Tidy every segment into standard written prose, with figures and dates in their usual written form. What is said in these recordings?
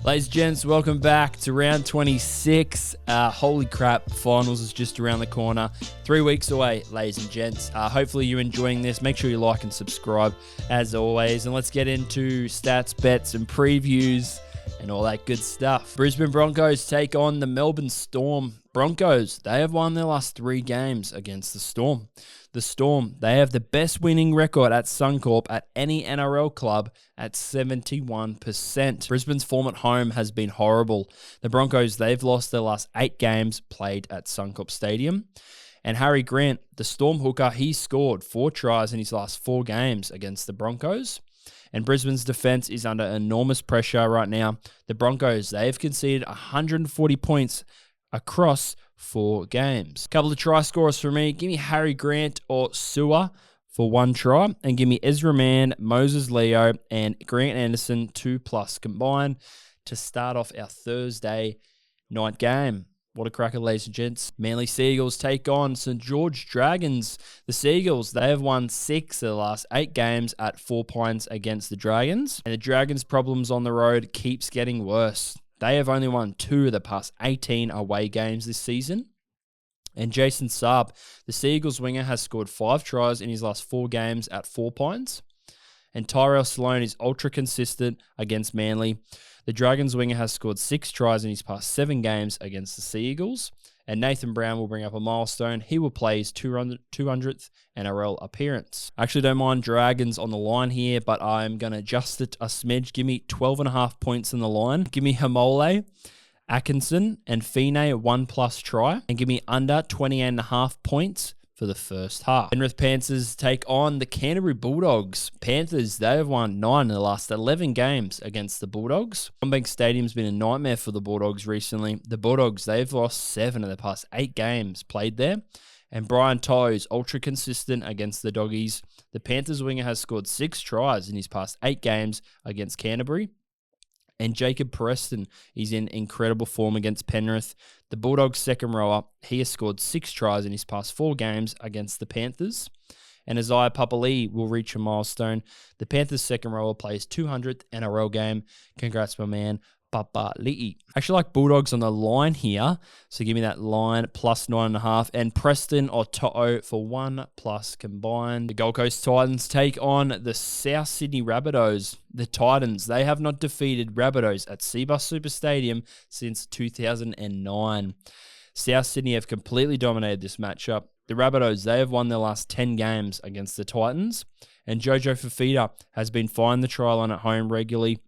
Ladies and gents, welcome back to round 26. Holy crap, finals is just around the corner. 3 weeks away, ladies and gents. Hopefully you're enjoying this. Make sure you like and subscribe as always. And let's get into stats, bets, and previews and all that good stuff. Brisbane Broncos take on the Melbourne Storm. Broncos, they have won their last 3 games against the Storm. The Storm, they have the best winning record at Suncorp at any NRL club at 71%. Brisbane's form at home has been horrible. The Broncos, they've lost their last 8 games played at Suncorp Stadium. And Harry Grant, the Storm hooker, he scored 4 tries in his last 4 games against the Broncos. And Brisbane's defense is under enormous pressure right now. The Broncos, they've conceded 140 points across 4 games. Couple of try scorers for me. Give me Harry Grant or Sewer for 1 try. And give me Ezra Mann, Moses Leo, and Grant Anderson 2+ combined to start off our Thursday night game. What a cracker, ladies and gents. Manly Seagulls take on St. George Dragons. The Seagulls, they have won 6 of the last 8 games at 4 points against the Dragons. And the Dragons' problems on the road keeps getting worse. They have only won 2 of the past 18 away games this season. And Jason Saab, the Seagulls winger, has scored 5 tries in his last 4 games at 4 points. And Tyrell Sloan is ultra consistent against Manly. The Dragons winger has scored 6 tries in his past 7 games against the Seagulls. And Nathan Brown will bring up a milestone. He will play his 200th NRL appearance. I actually don't mind Dragons on the line here, but I'm going to adjust it a smidge. Give me 12.5 points in the line. Give me Hamole, Atkinson, and Fine 1+ try. And give me under 20.5 points for the first half. Penrith Panthers take on the Canterbury Bulldogs. Panthers, they have won 9 of the last 11 games against the Bulldogs. Combank Stadium's been a nightmare for the Bulldogs recently. The Bulldogs, they've lost 7 of the past 8 games played there. And Brian Toe's ultra consistent against the Doggies. The Panthers winger has scored 6 tries in his past 8 games against Canterbury. And Jacob Preston is in incredible form against Penrith. The Bulldogs' second rower, he has scored 6 tries in his past 4 games against the Panthers. And Isaiah Papali'i will reach a milestone. The Panthers' second rower plays 200th NRL game. Congrats, my man, Papali'i. I actually like Bulldogs on the line here. So give me that line plus 9.5. And Preston or To'o for 1+ combined. The Gold Coast Titans take on the South Sydney Rabbitohs. The Titans, they have not defeated Rabbitohs at Cbus Super Stadium since 2009. South Sydney have completely dominated this matchup. The Rabbitohs, they have won their last 10 games against the Titans. And Jojo Fafita has been finding the try line at home regularly.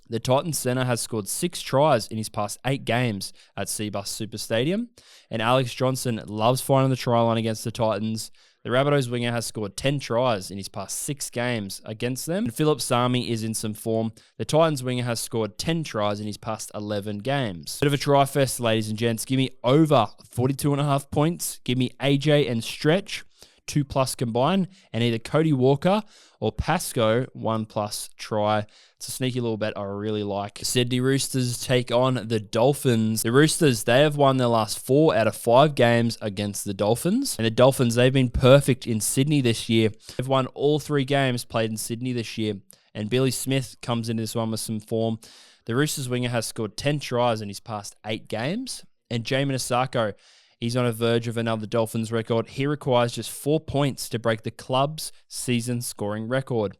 The Titans centre has scored 6 tries in his past 8 games at Cbus Super Stadium. And Alex Johnson loves finding the try line against the Titans. The Rabbitohs winger has scored 10 tries in his past 6 games against them. And Philip Sami is in some form. The Titans winger has scored 10 tries in his past 11 games. Bit of a try fest, ladies and gents. Give me over 42.5 points. Give me AJ and Stretch 2+ combined. And either Cody Walker or Pascoe 1+ try. It's a sneaky little bet I really like. Sydney Roosters take on the Dolphins. The Roosters, they have won their last 4 out of 5 games against the Dolphins. And the Dolphins, they've been perfect in Sydney this year. They've won all 3 games played in Sydney this year. And Billy Smith comes into this one with some form. The Roosters winger has scored 10 tries in his past 8 games. And Jamin Asako, he's on a verge of another Dolphins record. He requires just 4 points to break the club's season scoring record.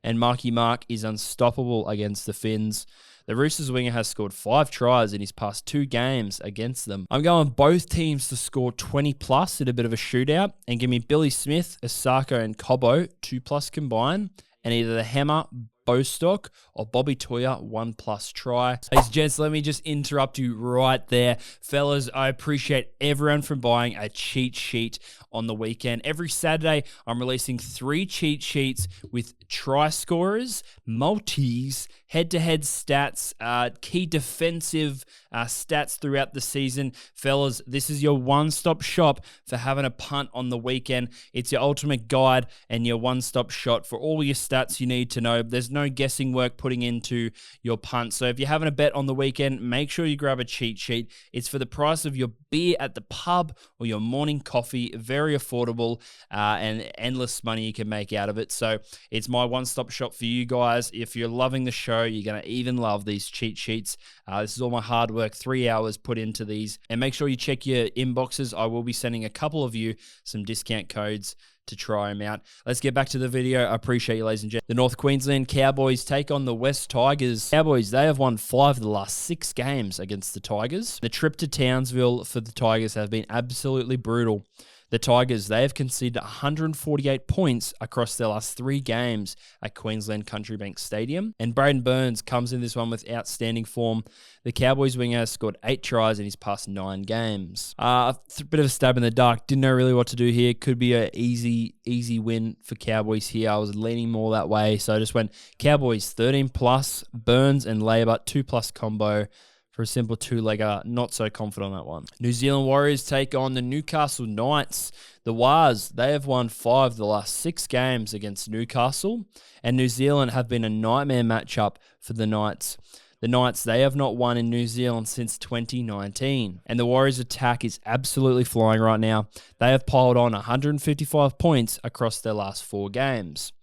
And Marky Mark is unstoppable against the Finns. The Roosters winger has scored 5 tries in his past 2 games against them. I'm going both teams to score 20+ in a bit of a shootout. And give me Billy Smith, Asako, and Cobbo 2+ combined. And either the Hammer, Bostock, or Bobby Toya 1+ try. Ladies and gents, let me just interrupt you right there. Fellas, I appreciate everyone from buying a cheat sheet on the weekend. Every Saturday, I'm releasing 3 cheat sheets with Tryscorers, multis, head-to-head stats, key defensive stats throughout the season. Fellas, this is your one-stop shop for having a punt on the weekend. It's your ultimate guide and your one-stop shot for all your stats you need to know. There's no no guessing work putting into your punt. So if you're having a bet on the weekend, make sure you grab a cheat sheet. It's for the price of your beer at the pub or your morning coffee. Very affordable and endless money you can make out of it. So it's my one-stop shop for you guys. If you're loving the show, you're going to even love these cheat sheets. This is all my hard work, 3 hours put into these. And make sure you check your inboxes. I will be sending a couple of you some discount codes to try them out. Let's get back to the video. I appreciate you, ladies and gentlemen. The North Queensland Cowboys take on the West Tigers. Cowboys, they have won 5 of the last 6 games against the Tigers. The trip to Townsville for the Tigers have been absolutely brutal. The Tigers, they have conceded 148 points across their last 3 games at Queensland Country Bank Stadium. And Braden Burns comes in this one with outstanding form. The Cowboys winger has scored 8 tries in his past 9 games. A bit of a stab in the dark. Didn't know really what to do here. Could be an easy win for Cowboys here. I was leaning more that way. So I just went Cowboys 13 plus, Burns and Labour 2+ combo. For a simple 2-legger, not so confident on that one. New Zealand Warriors take on the Newcastle Knights. The Wars, they have won 5 of the last 6 games against Newcastle, and New Zealand have been a nightmare matchup for the Knights. The Knights, they have not won in New Zealand since 2019, and the Warriors' attack is absolutely flying right now. They have piled on 155 points across their last 4 games.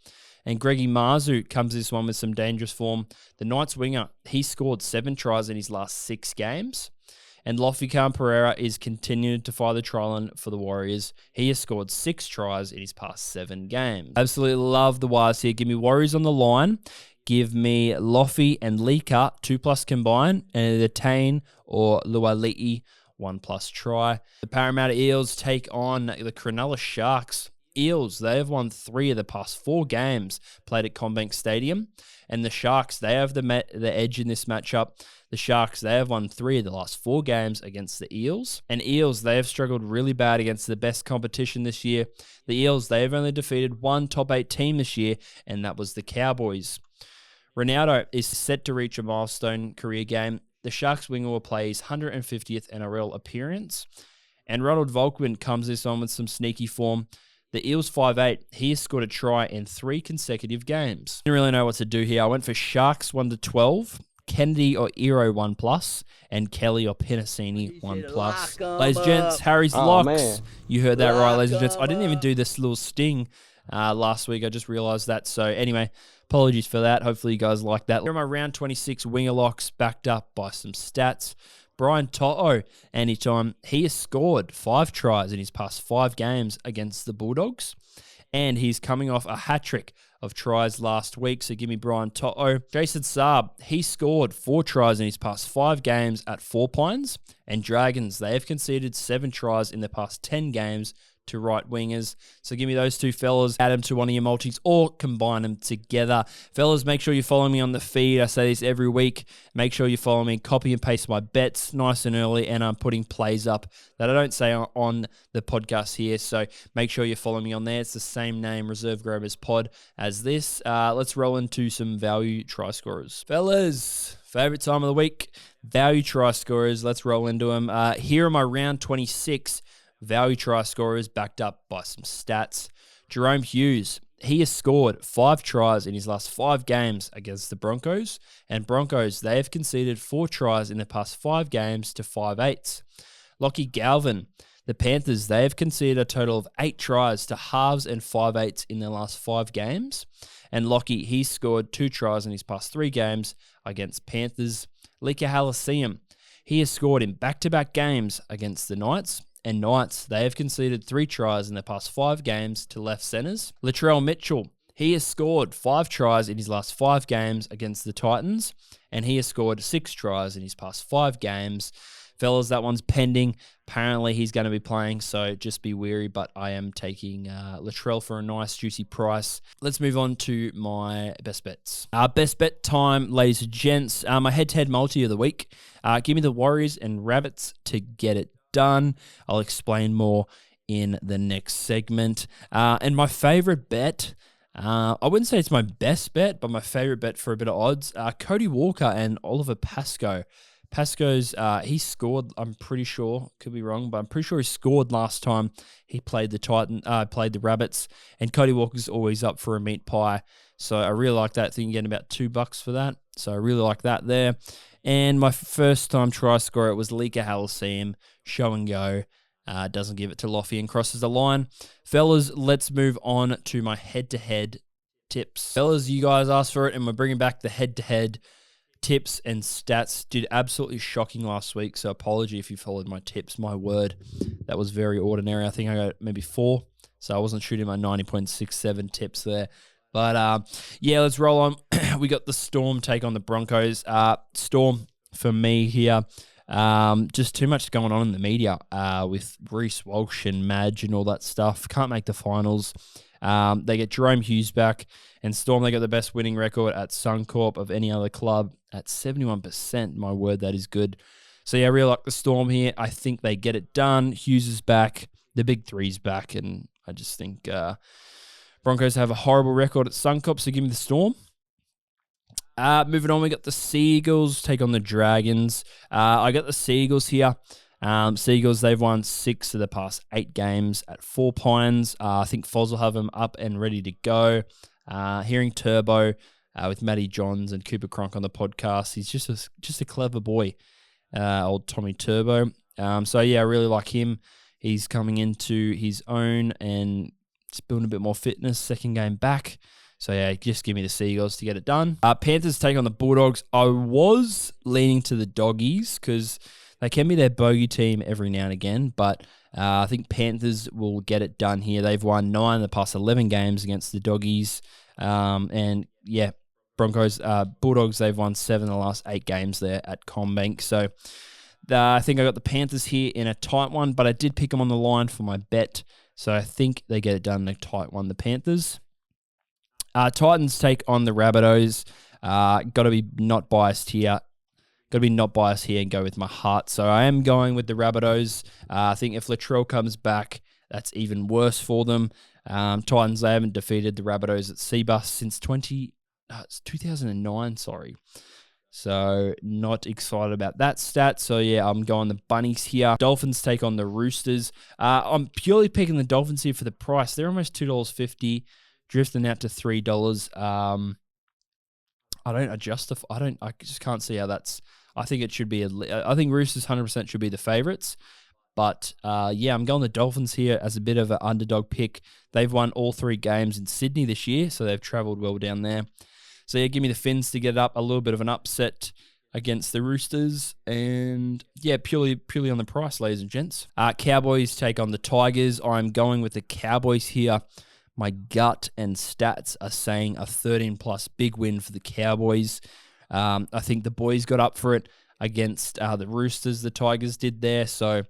And Greggy Marzu comes this one with some dangerous form. The Knights winger, he scored 7 tries in his last 6 games. And Lofikan Pereira is continuing to fire the try line for the Warriors. He has scored 6 tries in his past 7 games. Absolutely love the Wires here. Give me Warriors on the line. Give me Lofi and Lika 2+ combined. And the Tane or Luali'i 1+ try. The Parramatta Eels take on the Cronulla Sharks. Eels, they have won 3 of the past 4 games played at CommBank Stadium. And the Sharks, they have the edge in this matchup. The Sharks, they have won 3 of the last 4 games against the Eels. And Eels, they have struggled really bad against the best competition this year. The Eels, they have only defeated one top 8 team this year, and that was the Cowboys. Ronaldo is set to reach a milestone career game. The Sharks winger will play his 150th NRL appearance. And Ronald Volkman comes this on with some sneaky form. The Eels 5'8", he has scored a try in 3 consecutive games. Didn't really know what to do here. I went for Sharks 1-12, Kennedy or Ero 1+, and Kelly or Penasini 1+. Ladies and gents, Harry's locks. Man. You heard that right, ladies and gents. I didn't even do this little sting last week. I just realized that. So anyway, apologies for that. Hopefully you guys like that. Here are my round 26 winger locks backed up by some stats. Brian To'o, anytime, he has scored 5 tries in his past 5 games against the Bulldogs, and he's coming off a hat-trick of tries last week, so give me Brian To'o. Jason Saab, he scored 4 tries in his past 5 games at 4 Pines, and Dragons, they have conceded 7 tries in the past 10 games to right wingers. So give me those 2 fellas, add them to one of your multis or combine them together. Fellas, make sure you follow me on the feed. I say this every week. Make sure you follow me, copy and paste my bets nice and early, and I'm putting plays up that I don't say on the podcast here. So make sure you follow me on there. It's the same name, Reserve Grabbers Pod, as this. Let's roll into some value Tryscorers. Fellas, favorite time of the week, value Tryscorers. Let's roll into them. Here are my round 26 value try scorers backed up by some stats. Jerome Hughes, he has scored 5 tries in his last 5 games against the Broncos, and Broncos, they have conceded 4 tries in the past 5 games to 5/8. Lockie Galvin, the Panthers, they have conceded a total of 8 tries to halves and 5/8 in their last 5 games, and Lockie, he's scored 2 tries in his past 3 games against Panthers. Lika Halasium, he has scored in back-to-back games against the Knights, and Knights, they have conceded 3 tries in their past 5 games to left centres. Latrell Mitchell, he has scored 5 tries in his last 5 games against the Titans, and he has scored 6 tries in his past 5 games. Fellas, that one's pending. Apparently, he's going to be playing, so just be wary, but I am taking Latrell for a nice, juicy price. Let's move on to my best bets. Best bet time, ladies and gents. My head-to-head multi of the week. Give me the Warriors and Rabbits to get it done. I'll explain more in the next segment. And my favorite bet, I wouldn't say it's my best bet, but my favorite bet for a bit of odds, Cody Walker and Oliver Pascoe. Pasco's, he scored, I'm pretty sure, could be wrong, but I'm pretty sure he scored last time he played the Rabbits, and Cody Walker's always up for a meat pie. So I really like that. I think you're getting about $2 for that. So I really like that there. And my first time try scorer, it was Lika Halaseem, show and go. Doesn't give it to Loffy and crosses the line. Fellas, let's move on to my head-to-head tips. Fellas, you guys asked for it, and we're bringing back the head-to-head tips and stats. Did absolutely shocking last week, so apology if you followed my tips. My word, that was very ordinary. I think I got maybe 4, so I wasn't shooting my 90.67 tips there. But, yeah, let's roll on. We got the Storm take on the Broncos. Storm, for me here, just too much going on in the media with Reece Walsh and Madge and all that stuff. Can't make the finals. They get Jerome Hughes back, and Storm, they got the best winning record at Suncorp of any other club at 71%. My word, that is good. So, yeah, I really like the Storm here. I think they get it done. Hughes is back. The big three's back, and I just think Broncos have a horrible record at Suncorp, so give me the Storm. Moving on, we got the Seagulls take on the Dragons. I got the Seagulls here. Seagulls, they've won 6 of the past 8 games at 4 Pines. I think Foz will have them up and ready to go. Hearing Turbo with Matty Johns and Cooper Cronk on the podcast, he's just a clever boy, old Tommy Turbo. So, yeah, I really like him. He's coming into his own and just building a bit more fitness, second game back. So, yeah, just give me the Seagulls to get it done. Panthers take on the Bulldogs. I was leaning to the Doggies because they can be their bogey team every now and again, but I think Panthers will get it done here. They've won 9 of the past 11 games against the Doggies. And, yeah, Bulldogs, they've won 7 of the last 8 games there at CommBank. So, I think I got the Panthers here in a tight one, but I did pick them on the line for my bet. So I think they get it done in a tight one, the Panthers. Titans take on the Rabbitohs. Got to be not biased here. And go with my heart. So I am going with the Rabbitohs. I think if Latrell comes back, that's even worse for them. Titans, they haven't defeated the Rabbitohs at Seabus since 2009, sorry. So not excited about that stat. So, yeah, I'm going the Bunnies here. Dolphins take on the Roosters. I'm purely picking the Dolphins here for the price. They're almost $2.50, drifting out to $3. I just can't see how that's. I think it should be. I think Roosters 100% should be the favourites. But, yeah, I'm going the Dolphins here as a bit of an underdog pick. They've won all 3 games in Sydney this year, so they've travelled well down there. So, yeah, give me the Finns to get it up. A little bit of an upset against the Roosters. And, yeah, purely on the price, ladies and gents. Cowboys take on the Tigers. I'm going with the Cowboys here. My gut and stats are saying a 13-plus big win for the Cowboys. I think the boys got up for it against the Roosters, the Tigers did there. So,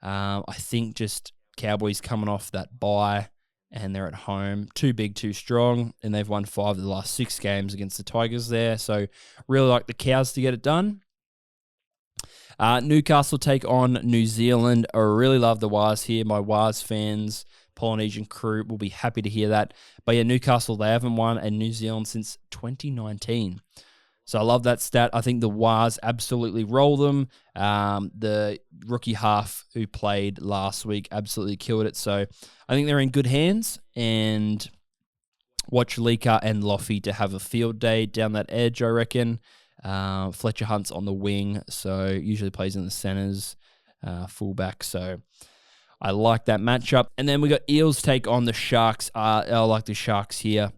I think just Cowboys coming off that bye, and they're at home. Too big, too strong, and they've won 5 of the last 6 games against the Tigers there. So, really like the Cows to get it done. Newcastle take on New Zealand. I really love the Wars here. My Wars fans, Polynesian crew, will be happy to hear that. But, yeah, Newcastle, they haven't won in New Zealand since 2019. So I love that stat. I think the Wars absolutely roll them. The rookie half who played last week absolutely killed it. So I think they're in good hands, and watch Lika and Loffy to have a field day down that edge, I reckon. Fletcher Hunt's on the wing, so usually plays in the centers, fullback. So I like that matchup. And then we got Eels take on the Sharks. I like the Sharks here.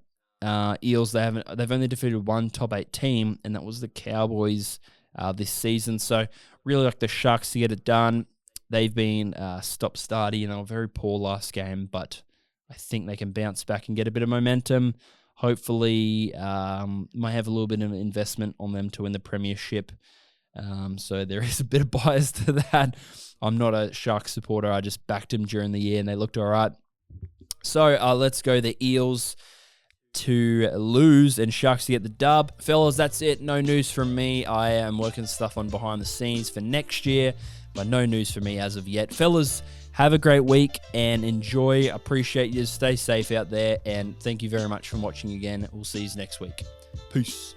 Eels, they've only defeated one top 8 team, and that was the Cowboys this season. So really like the Sharks to get it done. They've been stop-starty, very poor last game, but I think they can bounce back and get a bit of momentum. Hopefully, might have a little bit of investment on them to win the premiership. So there is a bit of bias to that. I'm not a Sharks supporter. I just backed them during the year, and they looked all right. So let's go the Eels to lose and Sharks to get the dub. Fellas, that's it. No news from me. I am working stuff on behind the scenes for next year, but no news for me as of yet. Fellas, have a great week and enjoy. Appreciate you. Stay safe out there, and thank you very much for watching again. We'll see you next week. Peace.